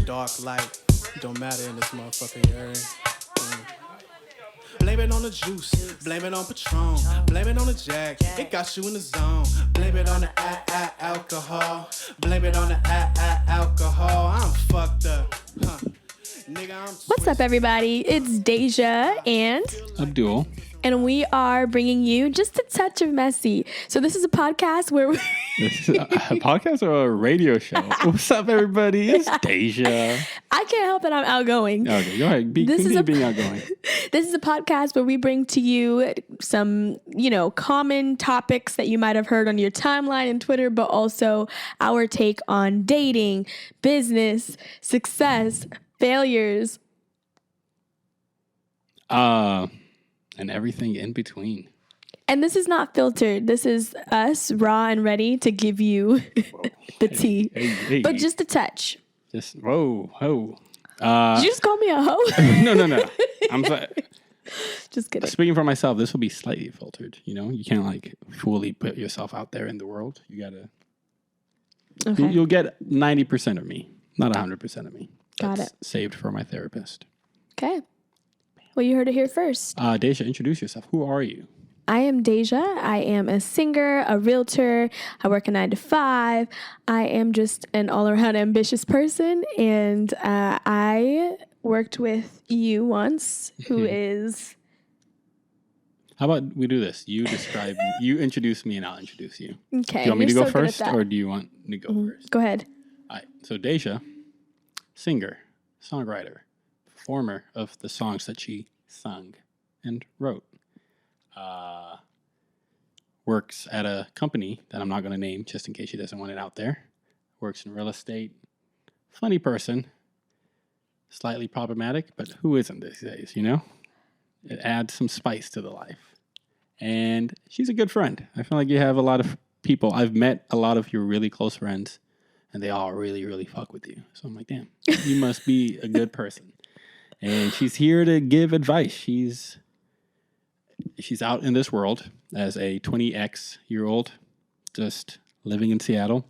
dark light. Don't matter in this motherfucker, you heard? Blame it on the juice, blame it on Patron, blame it on the Jack, it got you in the zone. Blame it on the alcohol, blame it on the alcohol. I'm fucked up, Nigga, I'm What's up, everybody? It's Deja and Abdul. And we are bringing you just a touch of messy. So this is a podcast where we... This is a podcast or a radio show? What's up, everybody? It's Deja. I can't help that I'm outgoing. Okay, go ahead. Continue being outgoing. This is a podcast where we bring to you some, common topics that you might have heard on your timeline and Twitter, but also our take on dating, business, success, failures. And everything in between. And this is not filtered. This is us raw and ready to give you the tea. Hey. But just a touch. Whoa. Did you just call me a hoe? No. I'm sorry. Just kidding. Speaking for myself, this will be slightly filtered. You can't fully put yourself out there in the world. You gotta. Okay. You'll get 90% of me, not 100% of me. Got it. Saved for my therapist. Okay. Well, you heard it here first. Deja, introduce yourself. Who are you? I am Deja. I am a singer, a realtor. I work a 9 to 5. I am just an all-around ambitious person. And I worked with you once, who is... How about we do this? You introduce me and I'll introduce you. Okay. Do you want me to go so good at first that. or do you want to go first? Go ahead. All right. So Deja, singer, songwriter, performer of the songs that she sung and wrote. Works at a company that I'm not going to name just in case she doesn't want it out there. Works in real estate. Funny person. Slightly problematic, but who isn't these days, It adds some spice to the life. And she's a good friend. I feel like you have a lot of people. I've met a lot of your really close friends, and they all really, really fuck with you. So I'm like, damn, you must be a good person. And she's here to give advice. She's out in this world as a 20-year-old, just living in Seattle,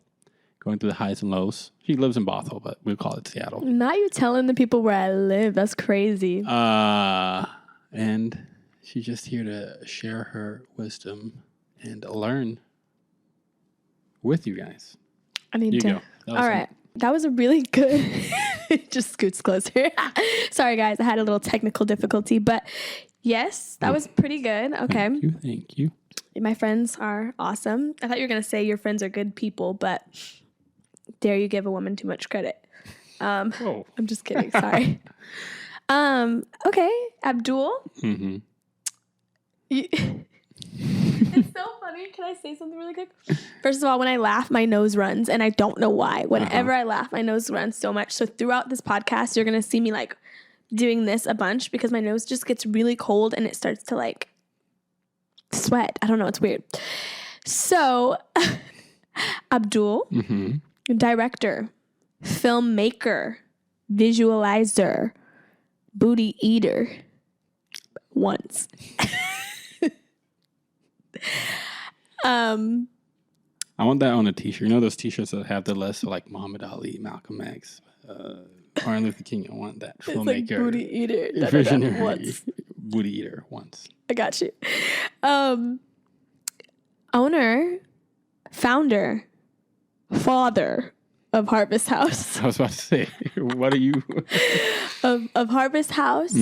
going through the highs and lows. She lives in Bothell, but we'll call it Seattle. Now you're telling the people where I live. That's crazy. And she's just here to share her wisdom and learn with you guys. I need to. Go. All right. That was a really good... Just scoots closer. Sorry, guys. I had a little technical difficulty, but yes, that was pretty good. Okay. Thank you. My friends are awesome. I thought you were going to say your friends are good people, but dare you give a woman too much credit. Whoa. I'm just kidding. Sorry. Okay. Abdul. Mm-hmm. It's so funny. Can I say something really quick? First of all, when I laugh, my nose runs, and I don't know why. Whenever I laugh, my nose runs so much. So throughout this podcast, you're going to see me doing this a bunch because my nose just gets really cold and it starts to sweat. I don't know. It's weird. So Abdul, director, filmmaker, visualizer, booty eater, once. I want that on a t-shirt. Those t-shirts that have the list of Muhammad Ali, Malcolm X, Martin Luther King. I want that. It's Filmmaker. booty eater. Visionary. Once. Booty eater once. I got you. Owner, founder, father of Harvest House. I was about to say, what are you? of Harvest House.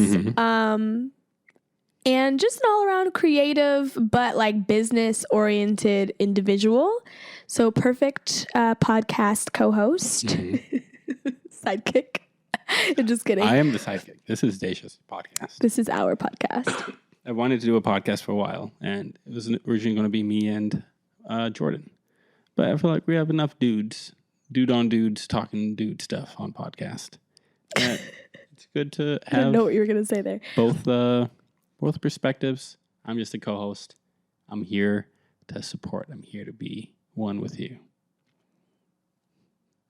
And just an all-around creative, but business-oriented individual. So perfect podcast co-host. Sidekick. I'm just kidding. I am the sidekick. This is Deja's podcast. This is our podcast. I wanted to do a podcast for a while, and it was originally going to be me and Jordan. But I feel like we have enough dudes on dudes talking dude stuff on podcast. It's good to have. I don't know what you were going to say there. Both perspectives. I'm just a co-host. I'm here to support. I'm here to be one with you.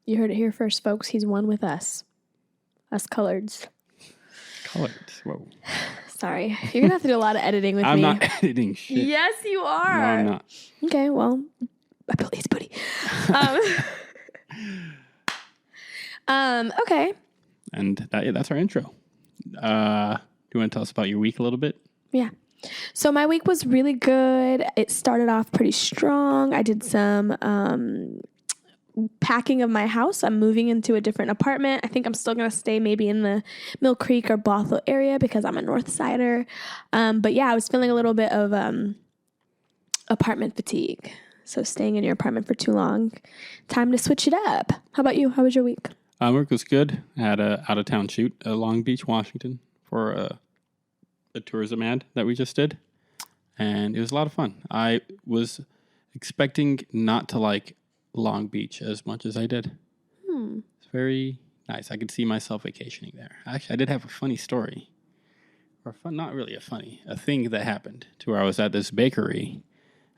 You heard it here first, folks. He's one with us. Us coloreds. Coloreds. Whoa. Sorry. You're going to have to do a lot of editing with me. I'm not editing shit. Yes, you are. No, I'm not. Okay, well, I believe booty. Okay. And that's our intro. Do you want to tell us about your week a little bit? Yeah. So my week was really good. It started off pretty strong. I did some packing of my house. I'm moving into a different apartment. I think I'm still going to stay maybe in the Mill Creek or Bothell area because I'm a North Sider. But yeah, I was feeling a little bit of apartment fatigue. So staying in your apartment for too long, time to switch it up. How about you? How was your week? Work was good. I had a out-of-town shoot at Long Beach, Washington for a tourism ad that we just did. And it was a lot of fun. I was expecting not to like Long Beach as much as I did. It's very nice. I could see myself vacationing there. Actually, I did have a funny story. Or not really a thing that happened to where I was at this bakery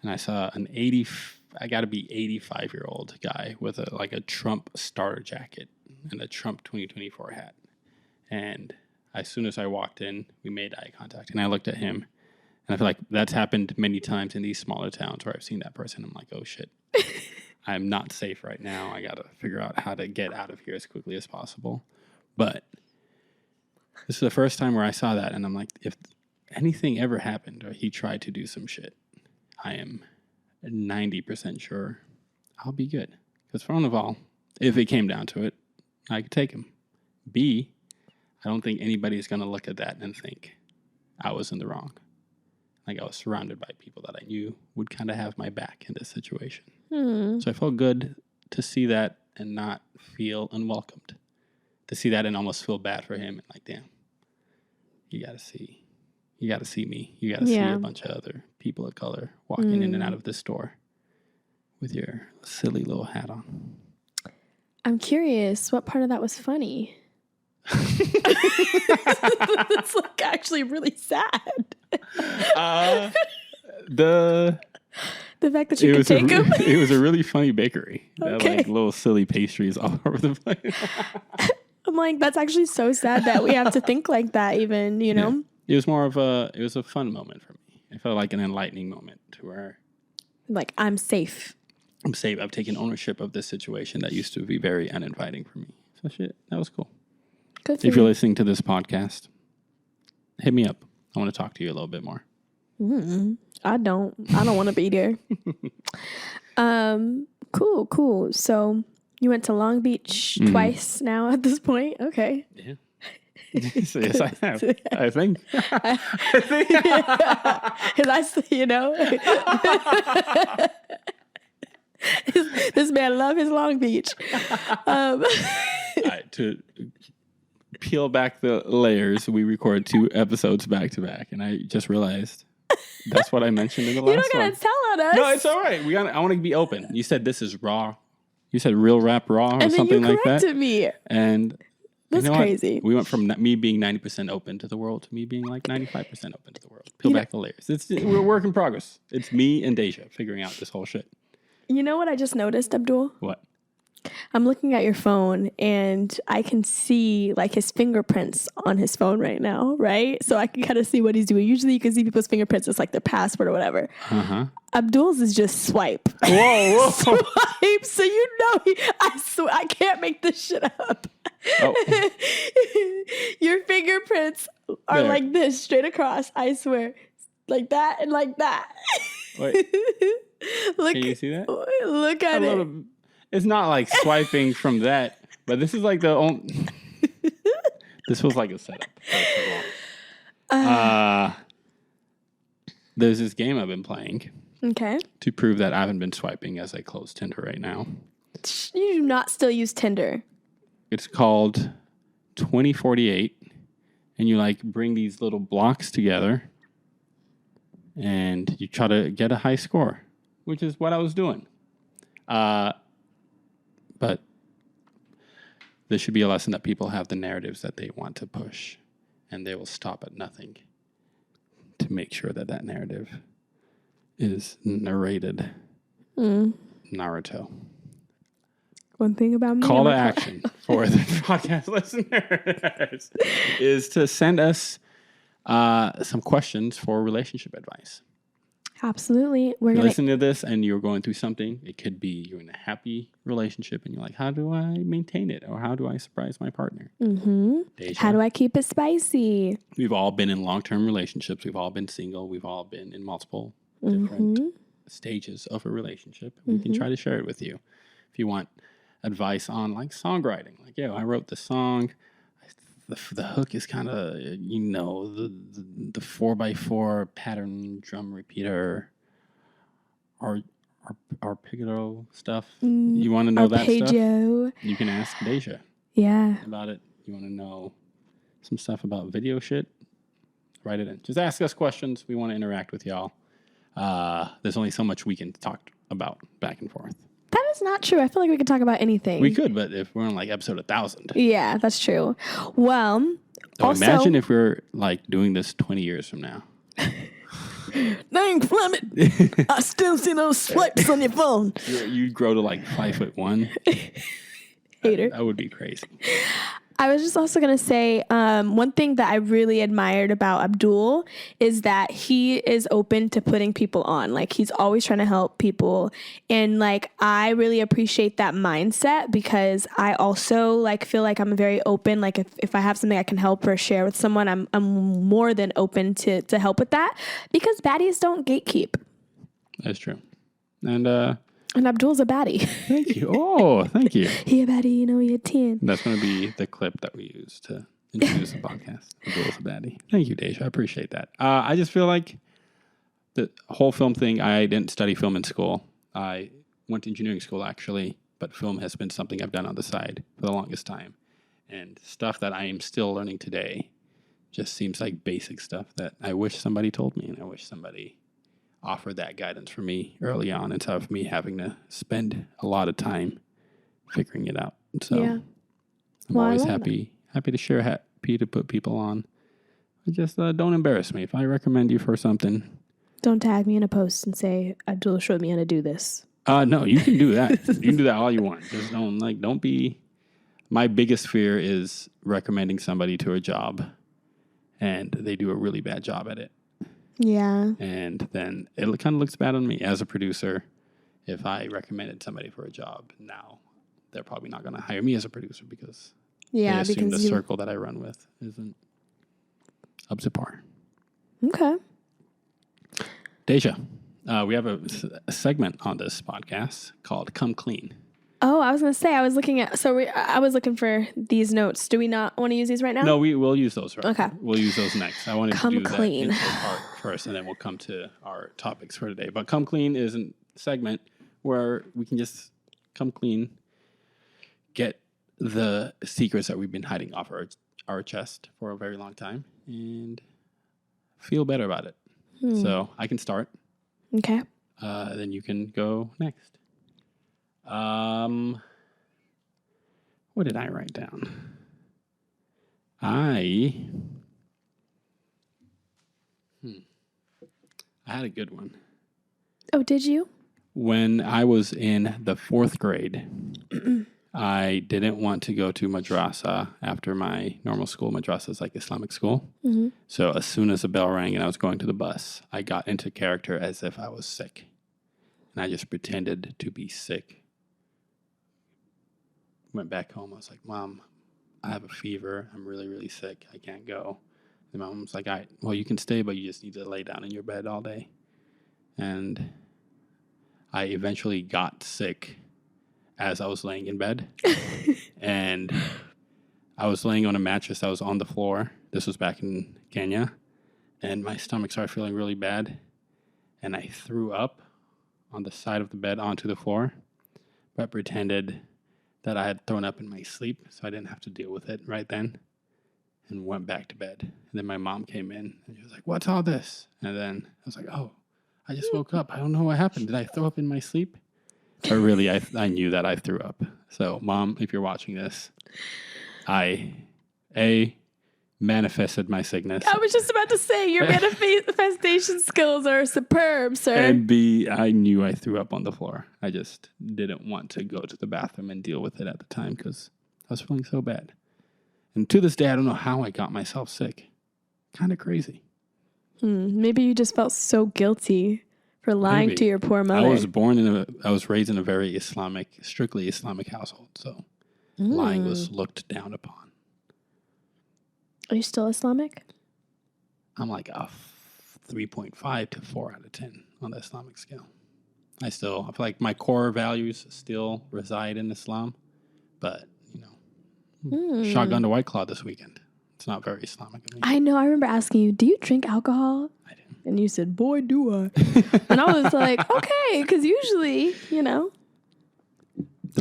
and I saw an 85-year-old guy with a Trump starter jacket and a Trump 2024 hat. And as soon as I walked in, we made eye contact and I looked at him. And I feel like that's happened many times in these smaller towns where I've seen that person. I'm like, oh shit, I'm not safe right now. I got to figure out how to get out of here as quickly as possible. But this is the first time where I saw that. And I'm like, if anything ever happened or he tried to do some shit, I am 90% sure I'll be good. Because first of all, if it came down to it, I could take him. B, I don't think anybody's going to look at that and think I was in the wrong. Like I was surrounded by people that I knew would kind of have my back in this situation. So I felt good to see that and not feel unwelcomed. To see that and almost feel bad for him. And like, damn, you got to see me. You got to see a bunch of other people of color walking in and out of this store with your silly little hat on. I'm curious, what part of that was funny? It's like actually really sad. The fact that you could take them. It was a really funny bakery. They Okay. had like little silly pastries all over the place. I'm like, that's actually so sad that we have to think like that even, you know? Yeah. It was more of a fun moment for me. It felt like an enlightening moment to where Like, I'm safe. I'm safe. I've taken ownership of this situation that used to be very uninviting for me. So shit, that was cool. Good for If you're you. listening to this podcast, hit me up. I want to talk to you a little bit more. I don't want to be there. Cool. So you went to Long Beach twice now at this point. Okay. Yeah. Yes, I have. I think. This man love his Long Beach. To peel back the layers, we record 2 episodes back to back, and I just realized that's what I mentioned in the last You don't gotta one. tell on us. No, it's all right. I want to be open. You said this is raw. You said real rap raw or and something then you like that. corrected me. And That's you know what? crazy. We went from me being 90% open to the world to me being like 95% open to the world. Peel back the layers. We're a work in progress. It's me and Deja figuring out this whole shit. You know what I just noticed, Abdul? What? I'm looking at your phone and I can see like his fingerprints on his phone right now, right? So I can kind of see what he's doing. Usually you can see people's fingerprints as like their passport or whatever. Uh-huh. Abdul's is just swipe. Whoa. Swipe. So you know, I can't make this shit up. Oh. Your fingerprints are There. like this, straight across, I swear. Like that and like that. Wait, Look, can you see that? look at it. It's not like swiping from that, but this is like the only. This was like a setup. First of all. There's this game I've been playing Okay. to prove that I haven't been swiping as I close Tinder right now. You do not still use Tinder. It's called 2048, and you like bring these little blocks together, and you try to get a high score, which is what I was doing. But this should be a lesson that people have the narratives that they want to push, and they will stop at nothing to make sure that that narrative is narrated. Naruto. One thing about me. Call to I'm a- action for the podcast listeners is to send us some questions for relationship advice. Absolutely. If you're listening to this and you're going through something, it could be you're in a happy relationship and you're like, how do I maintain it? Or how do I surprise my partner? Deja, how do I keep it spicy? we've all been in long-term relationships. We've all been single. We've all been in multiple different stages of a relationship. We can try to share it with you. If you want advice on like songwriting, like, I wrote the song. The hook is kind of, the 4x4 pattern drum repeater, arpeggio stuff. You want to know that stuff? You can ask Deja about it. You want to know some stuff about video shit? Write it in. Just ask us questions. We want to interact with y'all. There's only so much we can talk about back and forth. That is not true. I feel like we could talk about anything. We could, but if we're on like episode 1,000. Yeah, that's true. Well, also, imagine if we're like doing this 20 years from now. Dang, Fleming, I still see those swipes on your phone. You'd grow to like 5'1". Hater. That would be crazy. I was just also going to say one thing that I really admired about Abdul is that he is open to putting people on. Like, he's always trying to help people. And, like, I really appreciate that mindset because I also, like, feel like I'm very open. Like, if I have something I can help or share with someone, I'm more than open to help with that because baddies don't gatekeep. That's true. And Abdul's a baddie. Thank you. Oh, thank you. He a baddie, he a 10. That's going to be the clip that we use to introduce the podcast. Abdul's a baddie. Thank you, Deja. I appreciate that. I just feel like the whole film thing, I didn't study film in school. I went to engineering school, actually, but film has been something I've done on the side for the longest time. And stuff that I am still learning today just seems like basic stuff that I wish somebody told me, and I wish somebody offered that guidance for me early on instead of me having to spend a lot of time figuring it out. So I'm always happy to share, happy to put people on. Just don't embarrass me. If I recommend you for something, don't tag me in a post and say Abdul showed me how to do this. No, you can do that. You can do that all you want. Just don't be. My biggest fear is recommending somebody to a job and they do a really bad job at it. Yeah. And then it kind of looks bad on me as a producer. If I recommended somebody for a job, now they're probably not going to hire me as a producer because they assume the circle that I run with isn't up to par. Okay. Deja, we have a segment on this podcast called Come Clean. Oh, I was going to say, I was looking for these notes. Do we not want to use these right now? No, we'll use those. Right. Okay. We'll use those next. I wanted Come to do clean. that intro part first, and then we'll come to our topics for today. But Come Clean is a segment where we can just come clean, get the secrets that we've been hiding off our chest for a very long time, and feel better about it. So I can start. Okay. Then you can go next. What did I write down? I had a good one. Oh, did you? When I was in the 4th grade, I didn't want to go to madrasa after my normal school. Madrasa is like Islamic school. Mm-hmm. So as soon as the bell rang and I was going to the bus, I got into character as if I was sick. And I just pretended to be sick. Went back home. I was like, Mom, I have a fever. I'm really, really sick. I can't go. And Mom was like, all right, well, you can stay, but you just need to lay down in your bed all day. And I eventually got sick as I was laying in bed. And I was laying on a mattress that was on the floor. This was back in Kenya. And my stomach started feeling really bad. And I threw up on the side of the bed onto the floor, but pretended that I had thrown up in my sleep, so I didn't have to deal with it right then, and went back to bed. And then my mom came in, and she was like, what's all this? And then I was like, oh, I just woke up. I don't know what happened. Did I throw up in my sleep? But really, I knew that I threw up. So, Mom, if you're watching this, I manifested my sickness. I was just about to say, your manifestation skills are superb, sir. And B, I knew I threw up on the floor. I just didn't want to go to the bathroom and deal with it at the time because I was feeling so bad. And to this day, I don't know how I got myself sick. Kind of crazy. Maybe you just felt so guilty For lying Maybe. to your poor mother. I was raised in a very strictly Islamic household. So lying was looked down upon. Are you still Islamic? I'm like a 3.5 to 4 out of 10 on the Islamic scale. I feel like my core values still reside in Islam, but shotgun to White Claw this weekend. It's not very Islamic of me. I know. I remember asking you, do you drink alcohol? I do. And you said, boy, do I. And I was like, okay, because usually, The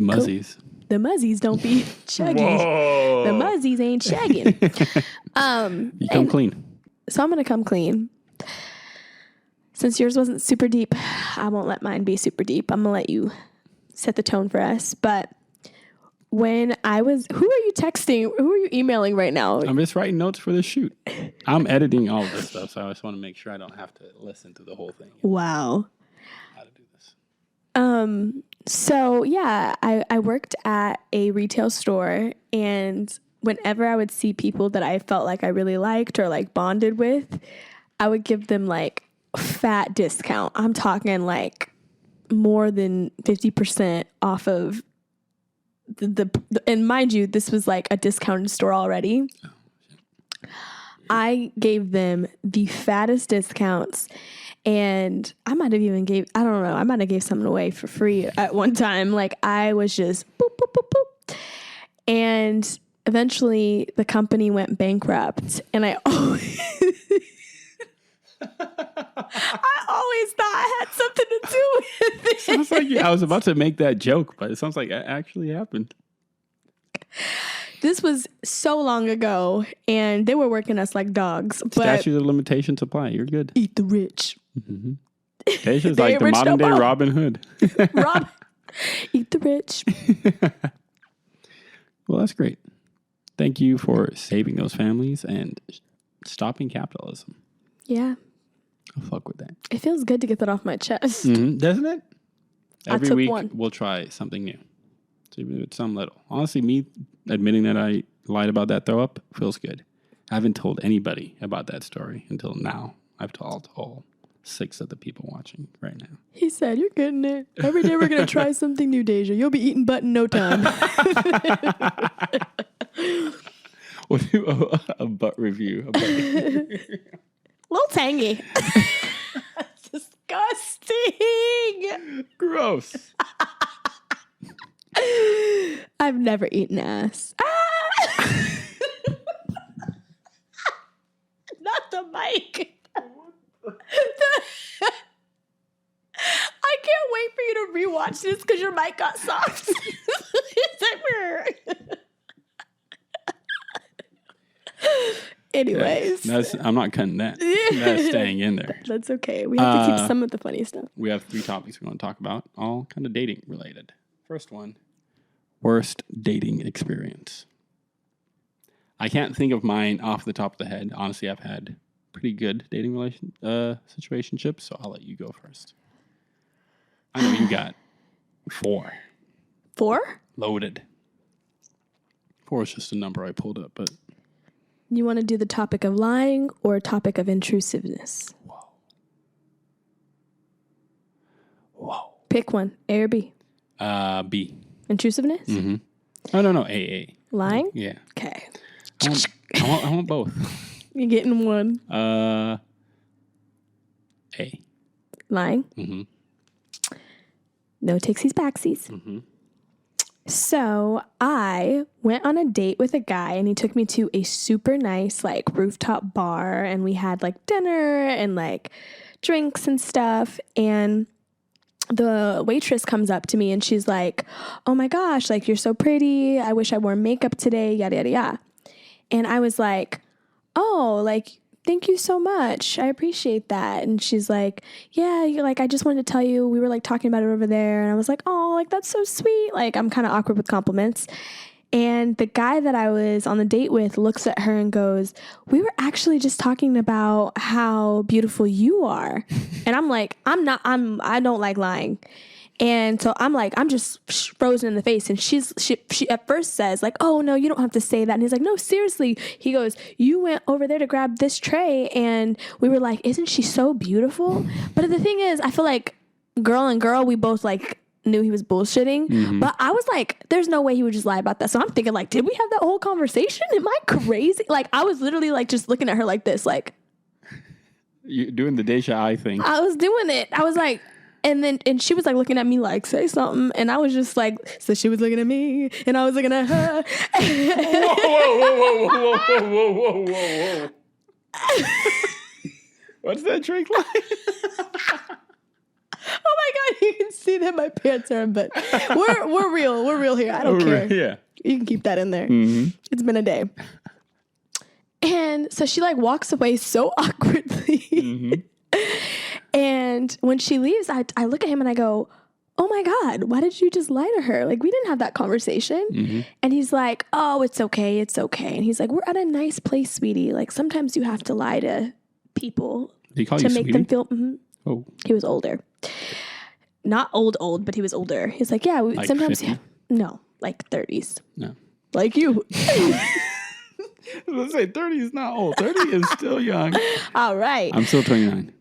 muzzies. the muzzies don't be chugging. Whoa. The muzzies ain't shagging. You come clean. So I'm going to come clean. Since yours wasn't super deep, I won't let mine be super deep. I'm going to let you set the tone for us. But when who are you texting? Who are you emailing right now? I'm just writing notes for the shoot. I'm editing all of this stuff, so I just want to make sure I don't have to listen to the whole thing. Wow. How to do this. So yeah, I worked at a retail store, and whenever I would see people that I felt like I really liked or like bonded with, I would give them like fat discount. I'm talking like more than 50% off of the and mind you, this was like a discounted store already. I gave them the fattest discounts, and I might have gave something away for free at one time. Like I was just boop, boop, boop, boop. And eventually the company went bankrupt, and I always thought I had something to do with it. Sounds like I was about to make that joke, but it sounds like it actually happened. This was so long ago, and they were working us like dogs. But Statute of limitations apply. You're good. eat the rich. It's just They like ain't the rich modern no day more. Robin Hood. Rob, eat the rich. Well, that's great. Thank you for saving those families and stopping capitalism. Yeah, I'll fuck with that. it feels good to get that off my chest. Doesn't it? I Every took week one. we'll try something new. So even if it's some little. Honestly, me admitting that I lied about that throw up feels good. I haven't told anybody about that story until now. I've told all 6 of the people watching right now. He said, "You're getting it. Every day we're gonna try something new, Deja. You'll be eating butt in no time." We'll do a butt review. Little tangy. That's disgusting. Gross. I've never eaten ass. Not the mic. I can't wait for you to rewatch this because your mic got soft. It's like, anyways, I'm not cutting that. That's staying in there. that's okay. We have to keep some of the funny stuff. We have 3 topics we want to talk about, all kind of dating related. First one, worst dating experience. I can't think of mine off the top of the head. Honestly, I've had pretty good dating situationships, so I'll let you go first. I know you got 4. 4? Loaded. 4 is just a number I pulled up, but You want to do the topic of lying or a topic of intrusiveness? whoa. Pick one, A or B. B. Intrusiveness? Mm-hmm. Oh, no, AA. Lying? Yeah. Okay. I want both. You're getting one. A. Lying? Mm-hmm. No takesies backsies. Mm-hmm. So I went on a date with a guy, and he took me to a super nice like rooftop bar, and we had like dinner and like drinks and stuff. And the waitress comes up to me and she's like, "Oh my gosh, like you're so pretty. I wish I wore makeup today, yada, yada, yada." And I was like, "Oh, like, thank you so much. I appreciate that." And she's like, "Yeah, like, I just wanted to tell you, we were like talking about it over there." And I was like, "Oh, like, that's so sweet." Like, I'm kind of awkward with compliments. And the guy that I was on the date with looks at her and goes, "We were actually just talking about how beautiful you are." And I'm like, I don't like lying. And so I'm just frozen in the face. And she at first says like, oh no, you don't have to say that. And he's like, no, seriously. He goes, you went over there to grab this tray. And we were like, isn't she so beautiful? But the thing is, I feel like girl and girl, we both like knew he was bullshitting. But I was like, there's no way he would just lie about that. So I'm thinking like, did we have that whole conversation? Am I crazy? Like I was literally like just looking at her like this, like. You're doing the Deja I thing. I was doing it. I was like, and she was like looking at me like, say something. And I was just like, so she was looking at me and I was looking at her. Whoa. What's that drink like? Oh my God, you can see that my pants are unbuttoned. We're real. We're real here. I don't care. Yeah. You can keep that in there. Mm-hmm. It's been a day. And so she like walks away so awkwardly. Mm-hmm. And when she leaves, I look at him and I go, oh my God, why did you just lie to her? Like, we didn't have that conversation. Mm-hmm. And he's like, oh, it's okay. It's okay. And he's like, we're at a nice place, sweetie. Like, sometimes you have to lie to people Did he call to you make sweetie? them feel. Oh. He was older. Not old, but he was older. He's like, yeah, Like sometimes. 50? No, like 30s. No. Like you. I was going to say 30 is not old. 30 is still young. All right. I'm still 29.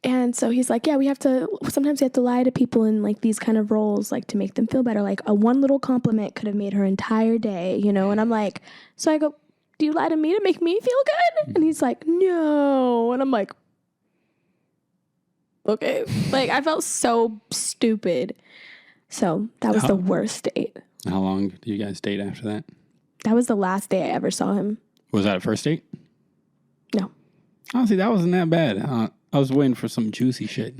And so he's like, yeah, sometimes we have to lie to people in like these kind of roles, like to make them feel better. Like a one little compliment could have made her entire day, you know? And I'm like, so I go, do you lie to me to make me feel good? And he's like, no. And I'm like, okay. Like I felt so stupid. So that was the worst date. How long did you guys date after that? That was the last day I ever saw him. Was that a first date? No. Honestly, that wasn't that bad. I was waiting for some juicy shit.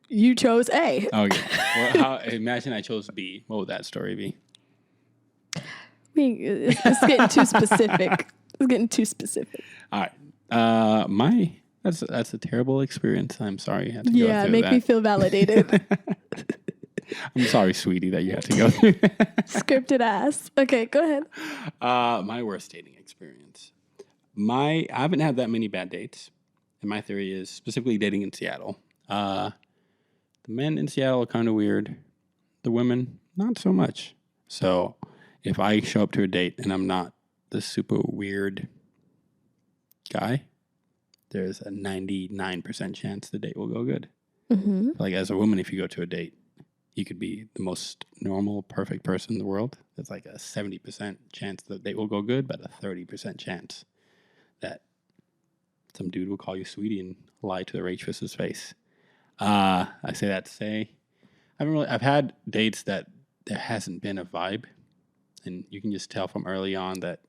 You chose A. Okay. Well, imagine I chose B. What would that story be? It's getting too specific. It's getting too specific. All right. That's a terrible experience. I'm sorry you had to go through that. Yeah, make me feel validated. I'm sorry, sweetie, that you had to go through that. Scripted ass. Okay, go ahead. My worst dating experience. I haven't had that many bad dates. And my theory is specifically dating in Seattle. The men in Seattle are kind of weird. The women, not so much. So if I show up to a date and I'm not the super weird guy, there's a 99% chance the date will go good. Mm-hmm. Like as a woman, if you go to a date, you could be the most normal, perfect person in the world. There's like a 70% chance the date will go good, but a 30% chance that some dude will call you sweetie and lie to the waitress's face. I say that to say, I've had dates that there hasn't been a vibe, and you can just tell from early on that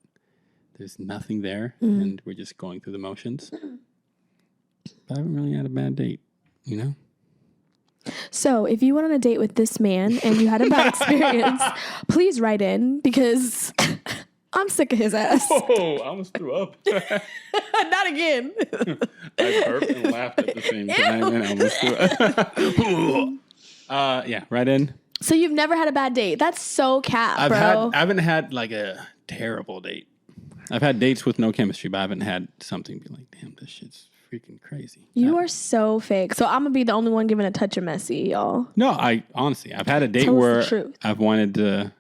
there's nothing there, and we're just going through the motions. But I haven't really had a bad date, you know? So if you went on a date with this man and you had a bad experience, please write in because I'm sick of his ass. Oh, I almost threw up. Not again. I burped and laughed at the same time, and I almost threw up. Yeah, right in. So you've never had a bad date? That's so cap, bro. I haven't had like a terrible date. I've had dates with no chemistry, but I haven't had something be like, damn, this shit's freaking crazy. You are so fake. So I'm gonna be the only one giving a touch of messy, y'all. No, honestly, I've had a date where I've wanted to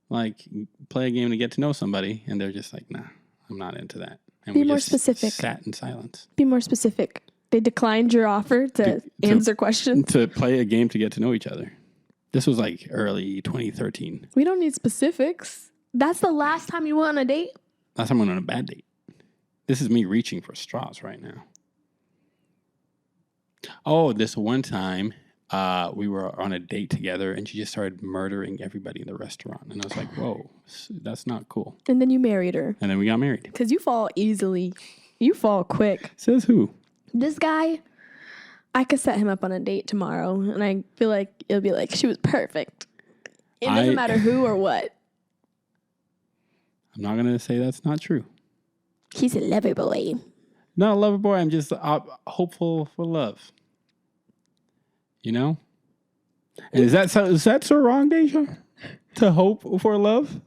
like play a game to get to know somebody, and they're just like, nah, I'm not into that. And Be we more just specific. Sat in silence. Be more specific. They declined your offer to answer questions. To play a game to get to know each other. This was like early 2013. We don't need specifics. That's the last time you went on a date? Last time I went on a bad date. This is me reaching for straws right now. Oh, this one time we were on a date together and she just started murdering everybody in the restaurant. And I was like, whoa, that's not cool. And then you married her. And then we got married. Because you fall easily. You fall quick. Says who? This guy, I could set him up on a date tomorrow. And I feel like it'll be like, she was perfect. It doesn't matter who or what. I'm not going to say that's not true. He's a lover boy. Not a lover boy. I'm just hopeful for love. You know? And is that so wrong, Deja? To hope for love?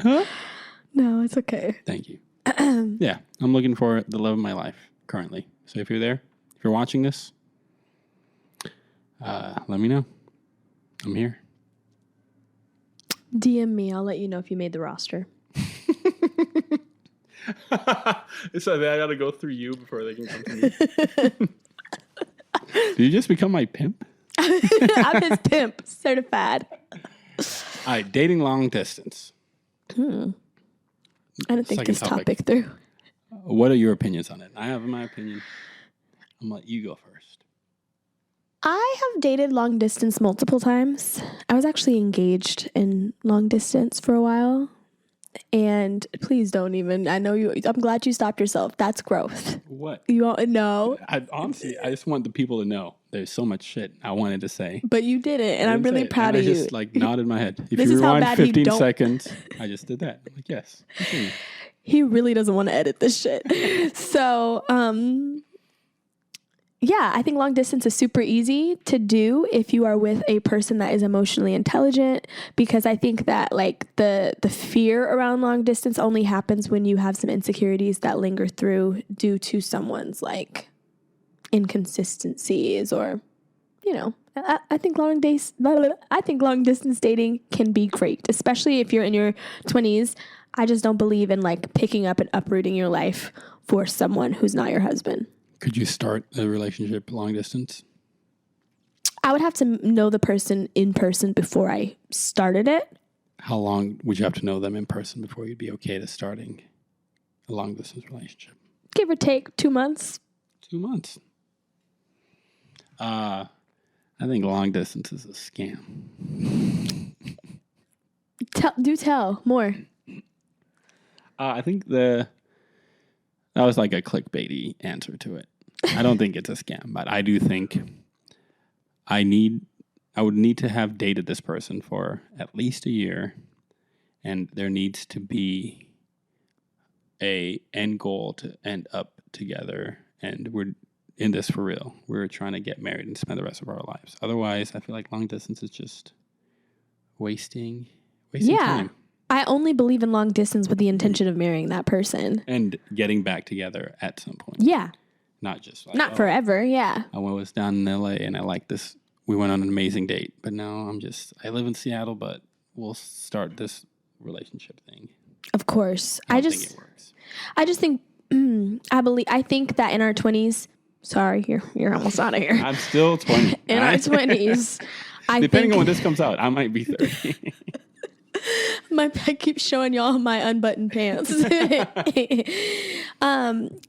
Huh? No, it's okay. Thank you. Yeah, I'm looking for the love of my life currently. So if you're there, if you're watching this, let me know. I'm here. DM me. I'll let you know if you made the roster. So I gotta go through you before they can come to me. Did you just become my pimp? I'm his pimp, certified. All right, dating long distance. I don't think Second this topic through. What are your opinions on it? I have my opinion. I'm gonna let you go first. I have dated long distance multiple times. I was actually engaged in long distance for a while. And please don't even. I'm glad you stopped yourself. That's growth. What? You won't know. Honestly, I just want the people to know. There's so much shit I wanted to say. But you did it, and I'm really proud of you. I just nodded my head. If This you is how rewind bad he 15 don't- seconds, I just did that. I'm like, yes. Continue. He really doesn't want to edit this shit. So, yeah, I think long distance is super easy to do if you are with a person that is emotionally intelligent, because I think that like the fear around long distance only happens when you have some insecurities that linger through due to someone's like inconsistencies or, I think long distance dating can be great, especially if you're in your 20s. I just don't believe in like picking up and uprooting your life for someone who's not your husband. Could you start a relationship long distance? I would have to know the person in person before I started it. How long would you have to know them in person before you'd be okay to starting a long distance relationship? Give or take 2 months. 2 months. I think long distance is a scam. Tell more. I think that was like a clickbaity answer to it. I don't think it's a scam, but I do think I would need to have dated this person for at least a year, and there needs to be a end goal to end up together, and we're in this for real. We're trying to get married and spend the rest of our lives. Otherwise, I feel like long distance is just wasting time. I only believe in long distance with the intention of marrying that person. And getting back together at some point. Yeah. Not just like, Not forever, yeah. I was down in LA and I like this. We went on an amazing date. But now I live in Seattle, but we'll start this relationship thing. Of course. I don't think it works. I just think, I think that in our 20s, sorry, you're almost out of here. I'm still 20. In our 20s, Depending on when this comes out, I might be 30. I keep showing y'all my unbuttoned pants.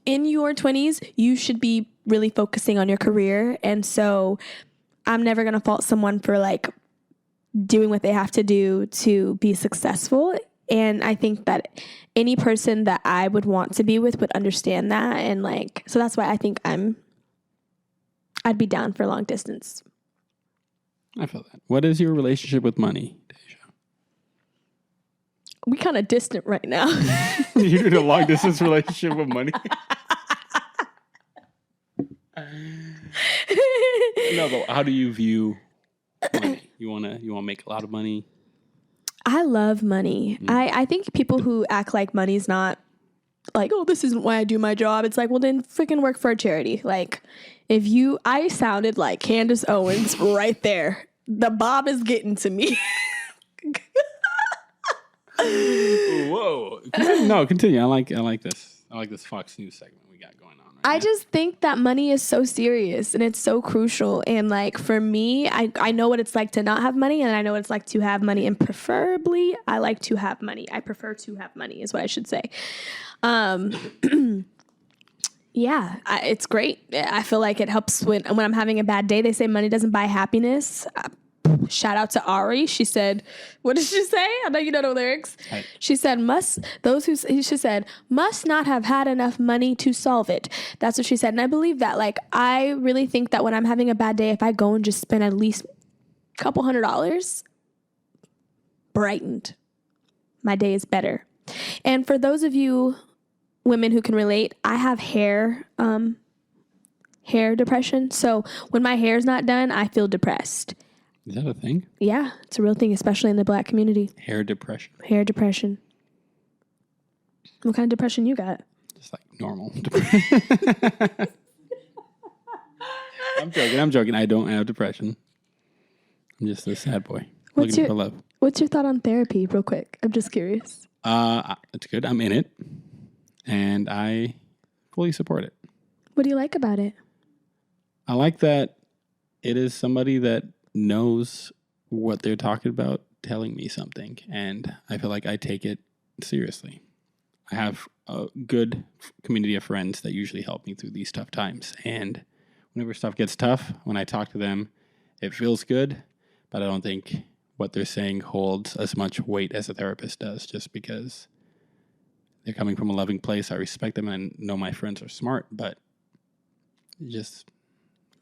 In your 20s, you should be really focusing on your career. And so I'm never going to fault someone for like doing what they have to do to be successful. And I think that any person that I would want to be with would understand that. And like, so that's why I think I'd be down for long distance. I feel that. What is your relationship with money, Deja? We kind of distant right now. You're in a long distance relationship with money? No, but how do you view money? You wanna make a lot of money? I love money. I think people who act like money's not like, oh, this isn't why I do my job. It's like, well, then freaking work for a charity. Like, I sounded like Candace Owens right there. The bob is getting to me. Whoa! No, continue. I like this. I like this Fox News segment we got going on. I just think that money is so serious and it's so crucial. And like for me, I know what it's like to not have money, and I know what it's like to have money. And preferably, I like to have money. I prefer to have money, is what I should say. Yeah, it's great. I feel like it helps when I'm having a bad day. They say money doesn't buy happiness. Shout out to Ari. She said, what did she say? I know you know the lyrics. Right. She said, must not have had enough money to solve it. That's what she said. And I believe that. Like, I really think that when I'm having a bad day, if I go and just spend at least a couple $100, brightened, my day is better. And for those of you women who can relate, I have hair depression. So when my hair's not done, I feel depressed. Is that a thing? Yeah, it's a real thing, especially in the Black community. Hair depression. Hair depression. What kind of depression you got? Just like normal depression. I'm joking. I don't have depression. I'm just a sad boy What's looking your- for love. What's your thought on therapy, real quick? I'm just curious. It's good. I'm in it, and I fully support it. What do you like about it? I like that it is somebody that knows what they're talking about telling me something, and I feel like I take it seriously. I have a good community of friends that usually help me through these tough times, and whenever stuff gets tough, when I talk to them, it feels good, but I don't think what they're saying holds as much weight as a therapist does, just because they're coming from a loving place. I respect them and know my friends are smart, but just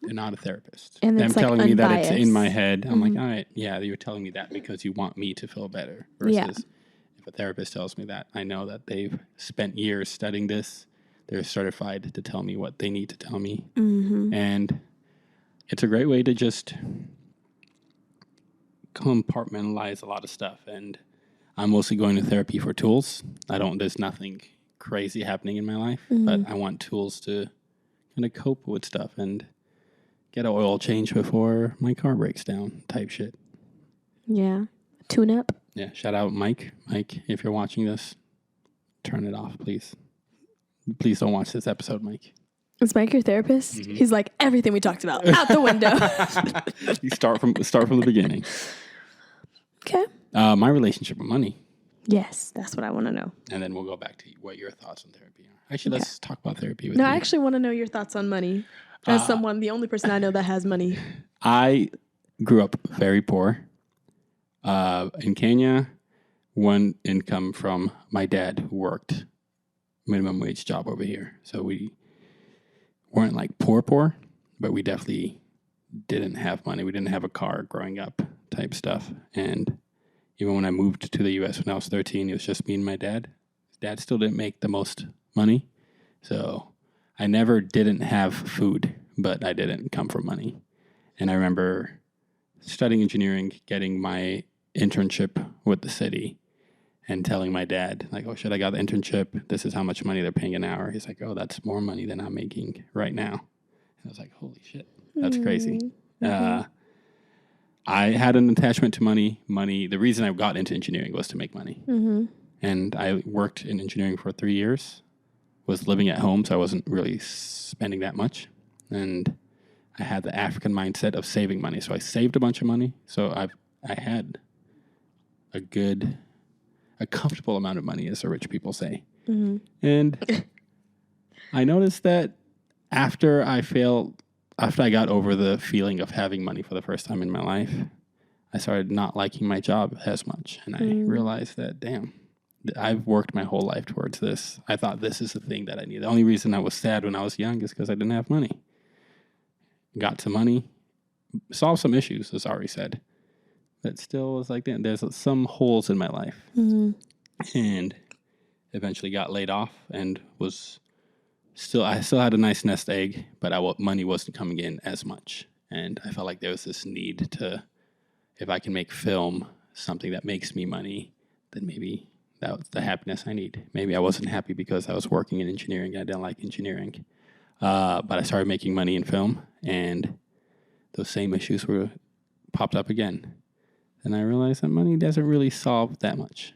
they're not a therapist. And Them it's, like, telling me that it's in unbiased. my head, I'm like, all right, yeah, you're telling me that because you want me to feel better. Versus Yeah. if a therapist tells me that, I know that they've spent years studying this. They're certified to tell me what they need to tell me. Mm-hmm. And it's a great way to just compartmentalize a lot of stuff. And I'm mostly going to therapy for tools. There's nothing crazy happening in my life, but I want tools to kind of cope with stuff and get an oil change before my car breaks down type shit. Yeah. Tune up. Yeah, shout out Mike. Mike, if you're watching this, turn it off, please. Please don't watch this episode, Mike. Is Mike your therapist? Mm-hmm. He's like, everything we talked about, out the window. You start from the beginning. Okay. My relationship with money, Yes, that's what I want to know. and then we'll go back to what your thoughts on therapy are. Actually, let's talk about therapy with No, you. I actually want to know your thoughts on money. As the only person I know that has money. I grew up very poor. In Kenya, one income from my dad who worked minimum wage job over here. So we weren't like poor, but we definitely didn't have money. We didn't have a car growing up type stuff. And even when I moved to the U.S. when I was 13, it was just me and my dad. Dad still didn't make the most money. So I never didn't have food, but I didn't come from money. And I remember studying engineering, getting my internship with the city, and telling my dad, like, oh, shit, I got the internship. This is how much money they're paying an hour. He's like, oh, that's more money than I'm making right now. And I was like, holy shit, that's crazy. I had an attachment to money. The reason I got into engineering was to make money. Mm-hmm. And I worked in engineering for 3 years, was living at home, so I wasn't really spending that much. And I had the African mindset of saving money. So I saved a bunch of money. So I had a comfortable amount of money, as the rich people say. Mm-hmm. And I noticed that after I got over the feeling of having money for the first time in my life, I started not liking my job as much. And I realized that, damn, I've worked my whole life towards this. I thought this is the thing that I need. The only reason I was sad when I was young is because I didn't have money. Got some money, solved some issues, as Ari said. But still was like, damn, there's some holes in my life. Mm-hmm. And eventually got laid off and I still had a nice nest egg, but money wasn't coming in as much. And I felt like there was this need to, if I can make film something that makes me money, then maybe that's the happiness I need. Maybe I wasn't happy because I was working in engineering. I didn't like engineering. But I started making money in film, and those same issues popped up again. And I realized that money doesn't really solve that much.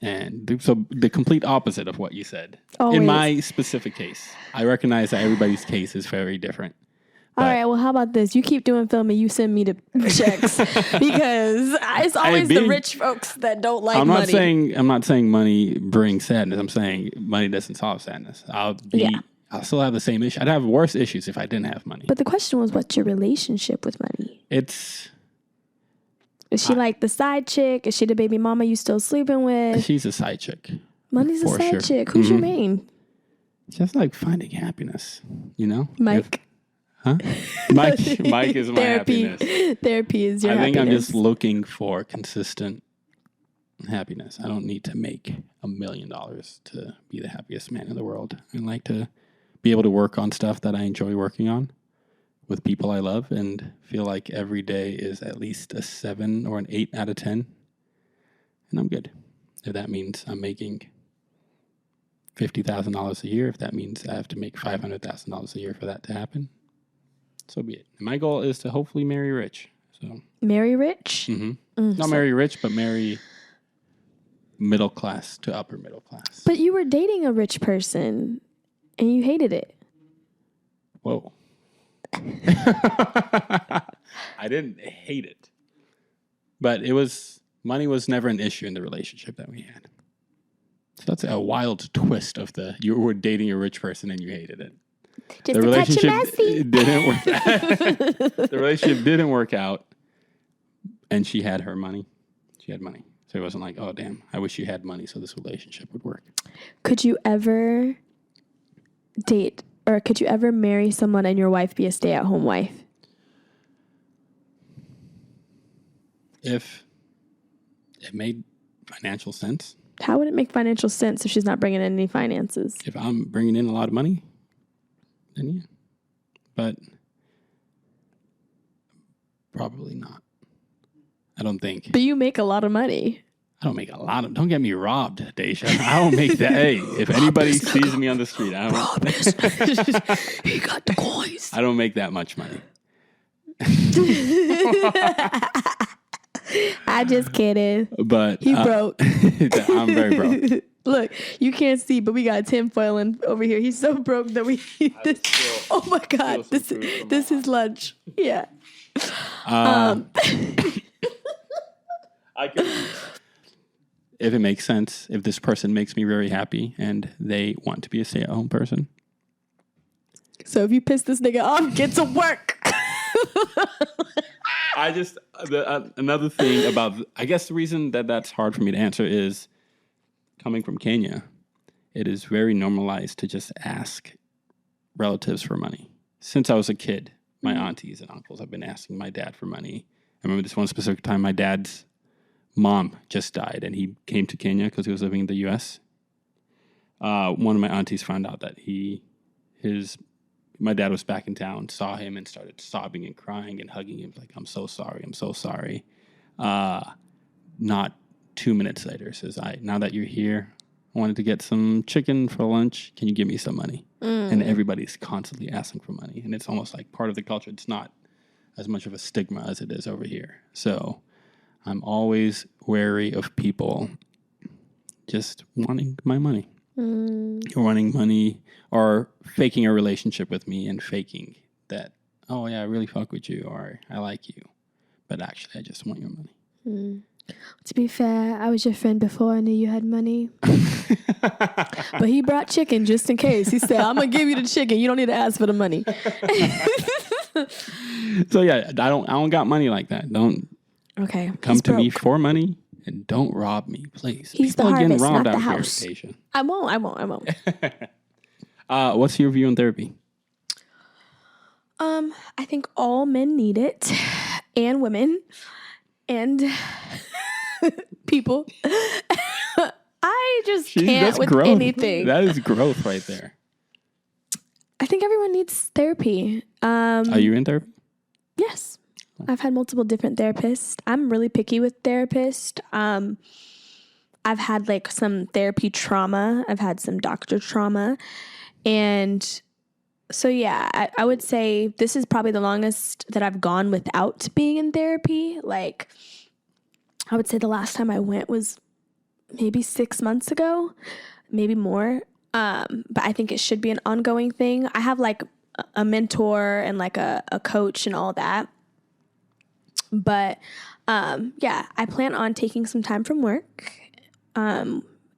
And so the complete opposite of what you said. Always. In my specific case, I recognize that everybody's case is very different. All right, well, how about this? You keep doing film and you send me the checks because it's always the rich folks that don't like money. I'm not saying money brings sadness. I'm saying money doesn't solve sadness. I'll still have the same issue. I'd have worse issues if I didn't have money. But the question was, what's your relationship with money? Is she like the side chick? Is she the baby mama you still sleeping with? She's a side chick. Money's a side chick. Who's your main? Just like finding happiness, you know? Mike. Mike is my happiness. Therapy is your I think happiness. I'm just looking for consistent happiness. I don't need to make $1 million to be the happiest man in the world. I like to be able to work on stuff that I enjoy working on with people I love and feel like every day is at least a 7 or an 8 out of 10. And I'm good. If that means I'm making $50,000 a year, if that means I have to make $500,000 a year for that to happen, so be it. And my goal is to hopefully marry rich. So Marry rich? not marry rich, but marry middle class to upper middle class. But you were dating a rich person and you hated it. Whoa. I didn't hate it. But money was never an issue in the relationship that we had. So that's a wild twist of you were dating a rich person and you hated it. Just The relationship didn't work. The relationship didn't work out, and she had her money. She had money, so it wasn't like, oh damn, I wish you had money so this relationship would work. Could you ever date or could you ever marry someone and your wife be a stay-at-home wife? If it made financial sense. How would it make financial sense if she's not bringing in any finances? If I'm bringing in a lot of money, then yeah. But probably not. I don't think. But you make a lot of money. I don't make a lot of. Don't get me robbed, Deja. I don't make that. Hey, if anybody sees me on the street, I don't. He got the coins. I don't make that much money. I just kidding. But He broke. I'm very broke. Look, you can't see, but we got Tim foiling over here. He's so broke that oh my God, this is lunch. Yeah. I could, if it makes sense, if this person makes me very happy and they want to be a stay-at-home person. So if you piss this nigga off, get to work. I just another thing about I guess the reason that's hard for me to answer is coming from Kenya. It is very normalized to just ask relatives for money. Since I was a kid, my aunties and uncles have been asking my dad for money. I remember this one specific time my dad's mom just died and he came to Kenya because he was living in the U.S. One of my aunties found out that my dad was back in town, saw him and started sobbing and crying and hugging him like, I'm so sorry, I'm so sorry. Not 2 minutes later says, now that you're here, I wanted to get some chicken for lunch. Can you give me some money? And everybody's constantly asking for money. And it's almost like part of the culture. It's not as much of a stigma as it is over here. So I'm always wary of people just wanting my money. Or wanting money or faking a relationship with me and faking that, oh yeah, I really fuck with you or I like you. But actually, I just want your money. To be fair, I was your friend before I knew you had money. But he brought chicken just in case. He said, I'm going to give you the chicken. You don't need to ask for the money. So yeah, I don't got money like that. Don't come to me for money. And don't rob me, please. He's People the are getting harvest, robbed not the out house. here, Asia. I won't. What's your view on therapy? I think all men need it, and women, and people. I just can't with growth. anything. That is growth right there. I think everyone needs therapy. Are you in therapy? Yes. I've had multiple different therapists. I'm really picky with therapists. I've had like some therapy trauma. I've had some doctor trauma. And so, yeah, I would say this is probably the longest that I've gone without being in therapy. Like, I would say the last time I went was maybe 6 months ago, maybe more. But I think it should be an ongoing thing. I have like a mentor and like a coach and all that. But, yeah, I plan on taking some time from work,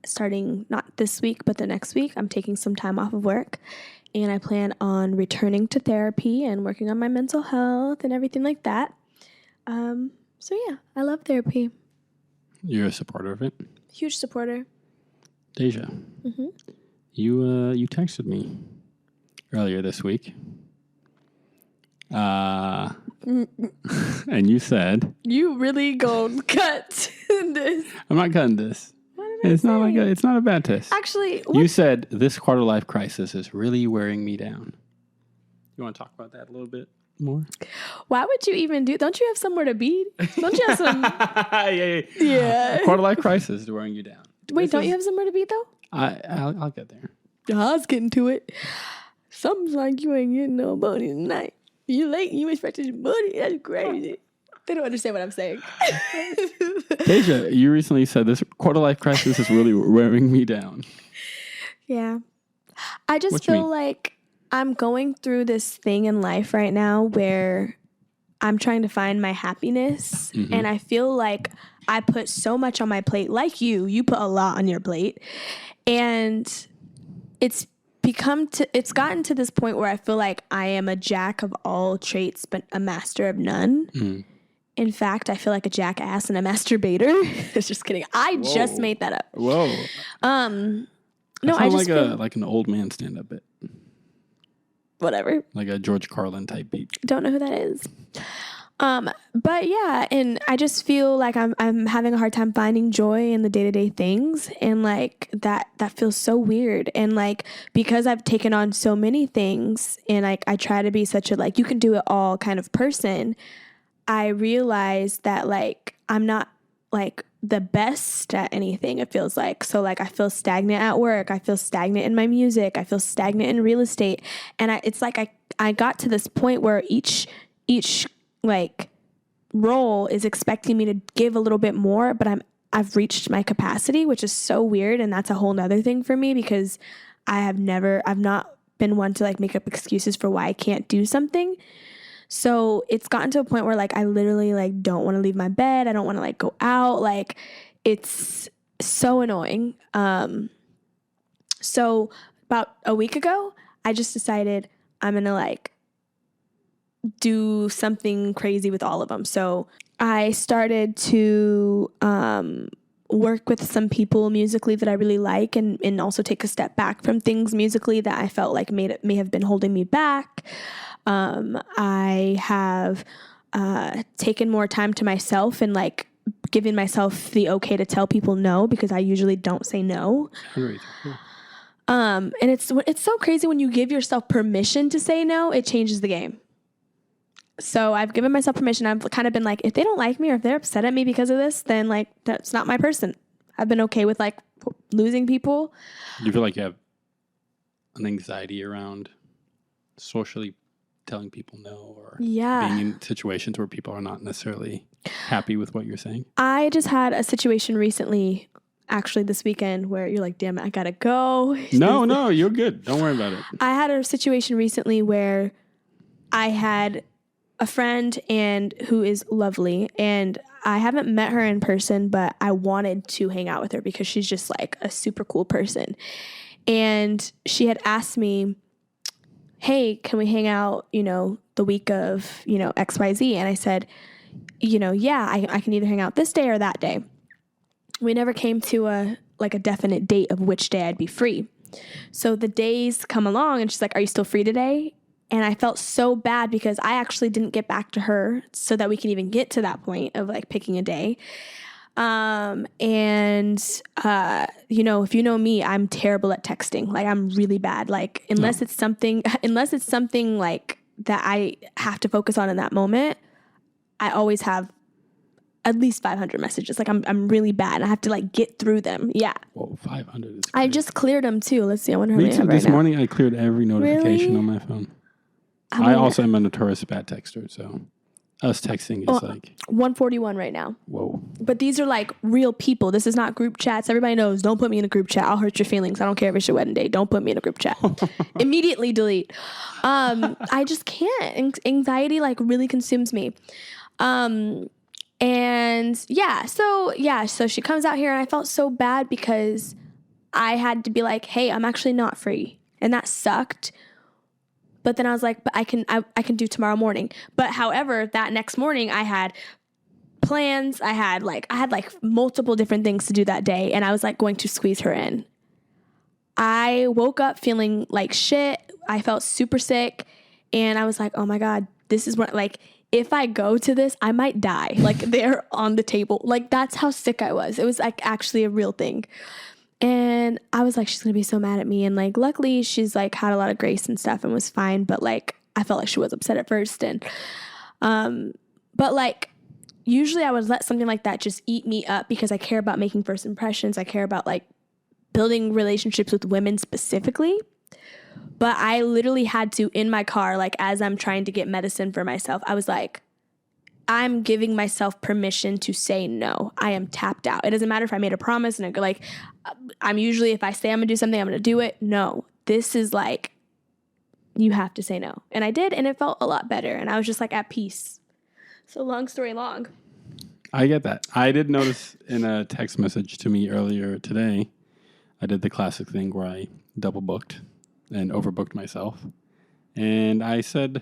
starting not this week, but the next week. I'm taking some time off of work, and I plan on returning to therapy and working on my mental health and everything like that. So, yeah, I love therapy. You're a supporter of it? Huge supporter. Deja, you texted me earlier this week. And you said You really gonna cut this. I'm not cutting this. What did I It's not say? it's not a bad test. Actually, You said this quarter life crisis is really wearing me down. You want to talk about that a little bit more? why would you even do? Don't you have somewhere to be? Don't you have some? Yeah. Quarter life crisis is wearing you down. Wait, don't you have somewhere to be though? I'll get there. I was getting to it. Something's like you ain't getting no booty tonight. You late, you expected your booty. That's crazy. They don't understand what I'm saying. Deja, you recently said this quarter life crisis is really wearing me down. Yeah. I just What you feel mean? like I'm going through this thing in life right now where I'm trying to find my happiness. Mm-hmm. And I feel like I put so much on my plate. Like you put a lot on your plate. And it's gotten to this point where I feel like I am a jack of all traits, but a master of none. Mm. In fact, I feel like a jackass and a masturbator. Just kidding. I just made that up. Whoa. No, I just feel like an old man stand-up bit. whatever. Like a George Carlin type beat. Don't know who that is. But yeah, and I just feel like I'm having a hard time finding joy in the day-to-day things, and like that feels so weird. And like because I've taken on so many things, and like I try to be such a like you can do it all kind of person, I realize that like I'm not like the best at anything, it feels like. So like I feel stagnant at work, I feel stagnant in my music, I feel stagnant in real estate, and it's like I got to this point where each like role is expecting me to give a little bit more, but I've reached my capacity, which is so weird. And that's a whole nother thing for me because I've not been one to like make up excuses for why I can't do something. So it's gotten to a point where like I literally like don't want to leave my bed. I don't want to like go out. Like it's so annoying. So about a week ago, I just decided I'm going to like do something crazy with all of them. So I started to work with some people musically that I really like, and also take a step back from things musically that I felt like may have been holding me back. I have taken more time to myself and like giving myself the okay to tell people no, because I usually don't say no. And it's so crazy when you give yourself permission to say no, it changes the game. So I've given myself permission. I've kind of been like, if they don't like me or if they're upset at me because of this, then like that's not my person. I've been okay with like losing people. Do you feel like you have an anxiety around socially telling people no, or being in situations where people are not necessarily happy with what you're saying? I just had a situation recently, actually this weekend, where you're like, damn it, I gotta go. No, you're good. Don't worry about it. I had a situation recently where I had a friend who is lovely, and I haven't met her in person, but I wanted to hang out with her because she's just like a super cool person. And she had asked me, hey, can we hang out, the week of, XYZ? And I said, yeah, I can either hang out this day or that day. We never came to a definite date of which day I'd be free. So the days come along and she's like, are you still free today? And I felt so bad because I actually didn't get back to her so that we can even get to that point of like picking a day. If you know me, I'm terrible at texting. Like I'm really bad. Like unless it's something like that I have to focus on in that moment, I always have at least 500 messages. Like I'm really bad and I have to like get through them. Yeah. Whoa, 500 is I crazy. just cleared them too. Let's see. I wonder how many I have right This now. morning I cleared every notification on my phone. I also am a notorious bad texter, so us texting is like 141 right now. Whoa. But these are like real people. This is not group chats. Everybody knows, don't put me in a group chat. I'll hurt your feelings. I don't care if it's your wedding day. Don't put me in a group chat. Immediately delete. I just can't. Anxiety like really consumes me. So she comes out here and I felt so bad because I had to be like, hey, I'm actually not free. And that sucked. But then I was like, but I can do tomorrow morning. But however, that next morning I had plans. I had multiple different things to do that day. And I was like going to squeeze her in. I woke up feeling like shit. I felt super sick. And I was like, oh my God, this is what, like, if I go to this, I might die. Like they're on the table. Like that's how sick I was. It was like actually a real thing. And I was like, she's going to be so mad at me. And like, luckily she's like had a lot of grace and stuff and was fine. But like, I felt like she was upset at first. And, but like, usually I would let something like that just eat me up because I care about making first impressions. I care about like building relationships with women specifically. But I literally had to, in my car, like as I'm trying to get medicine for myself, I was like, I'm giving myself permission to say no. I am tapped out. It doesn't matter if I made a promise and I'm usually, if I say I'm gonna do something, I'm gonna do it. No, this is like, you have to say no. And I did, and it felt a lot better. And I was just like at peace. So long story long. I get that. I did notice in a text message to me earlier today, I did the classic thing where I double booked and overbooked myself. And I said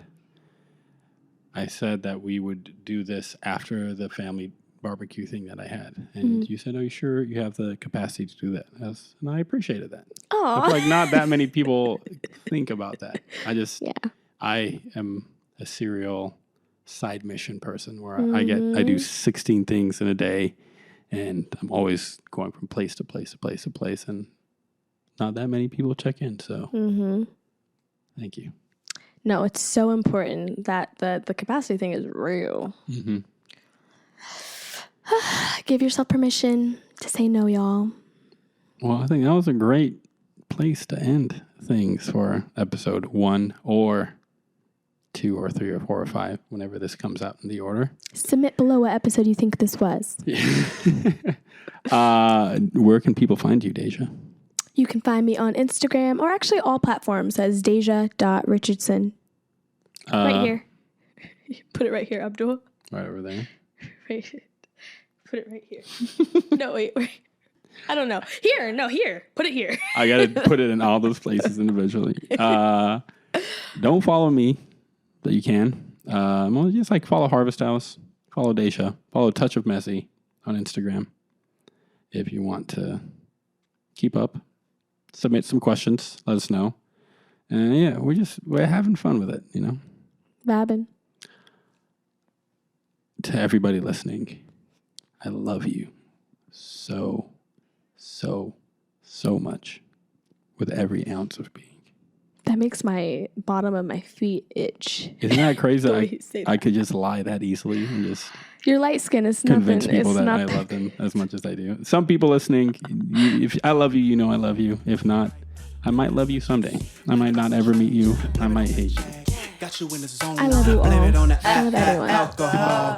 that we would do this after the family barbecue thing that I had. And you said, "Are you sure you have the capacity to do that?" And I appreciated that. I feel like not that many people think about that. I am a serial side mission person where I do 16 things in a day, and I'm always going from place to place to place to place, and not that many people check in. So thank you. No, it's so important that the capacity thing is real. Give yourself permission to say no, y'all. Well, I think that was a great place to end things for episode 1 or 2 or 3 or 4 or 5, whenever this comes out in the order. Submit below what episode you think this was. Where can people find you, Deja? You can find me on Instagram, or actually all platforms, as Deja.Richardson. Right here. Put it right here, Abdul. Right over there. Right. Put it right here. No, wait. I don't know. Here. Put it here. I got to put it in all those places individually. Don't follow me, but you can. Just follow Harvest House, follow Deja, follow Touch of Messy on Instagram if you want to keep up. Submit some questions. Let us know. And we're having fun with it, Vibing. To everybody listening, I love you so, so, so much with every ounce of being. That makes my bottom of my feet itch. Isn't that crazy that I could just lie that easily and just your light skin is convince nothing. people that I love them as much as I do. Some people listening, if I love you, I love you. If not, I might love you someday. I might not ever meet you. I might hate you. Got you in the zone. I love you all. Blame it on the I love everyone. alcohol.